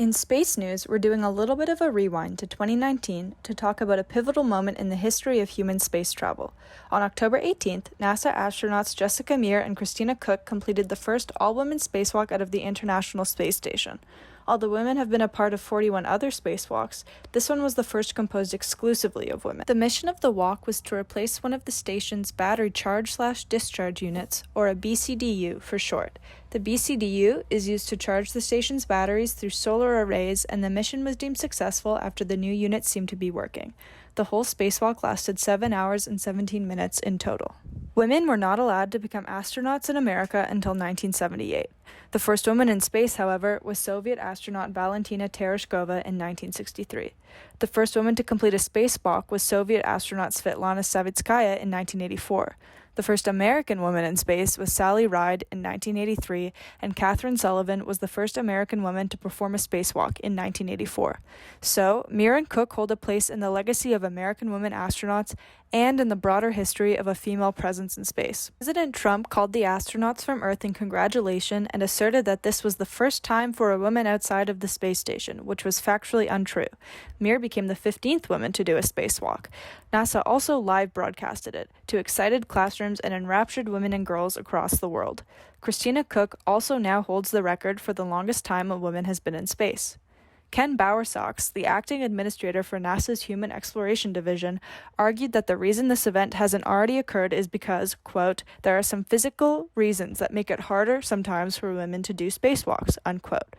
In space news, we're doing a little bit of a rewind to 2019 to talk about a pivotal moment in the history of human space travel. On October 18th, NASA astronauts Jessica Meir and Christina Koch completed the first all-women spacewalk out of the International Space Station. Although women have been a part of 41 other spacewalks, this one was the first composed exclusively of women. The mission of the walk was to replace one of the station's battery charge/discharge units, or a BCDU for short. The BCDU is used to charge the station's batteries through solar arrays, and the mission was deemed successful after the new unit seemed to be working. The whole spacewalk lasted 7 hours and 17 minutes in total. Women were not allowed to become astronauts in America until 1978. The first woman in space, however, was Soviet astronaut Valentina Tereshkova in 1963. The first woman to complete a spacewalk was Soviet astronaut Svetlana Savitskaya in 1984. The first American woman in space was Sally Ride in 1983, and Catherine Sullivan was the first American woman to perform a spacewalk in 1984. So, Meir and Cook hold a place in the legacy of American women astronauts and in the broader history of a female presence in space. President Trump called the astronauts from Earth in congratulation and asserted that this was the first time for a woman outside of the space station, which was factually untrue. Meir became the 15th woman to do a spacewalk. NASA also live broadcasted it to excited classrooms and enraptured women and girls across the world. Christina Koch also now holds the record for the longest time a woman has been in space. Ken Bowersox, the acting administrator for NASA's Human Exploration Division, argued that the reason this event hasn't already occurred is because, quote, there are some physical reasons that make it harder sometimes for women to do spacewalks, unquote.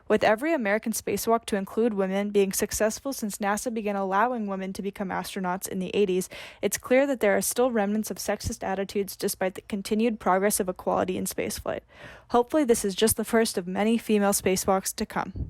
With every American spacewalk to include women being successful since NASA began allowing women to become astronauts in the 80s, it's clear that there are still remnants of sexist attitudes despite the continued progress of equality in spaceflight. Hopefully this is just the first of many female spacewalks to come.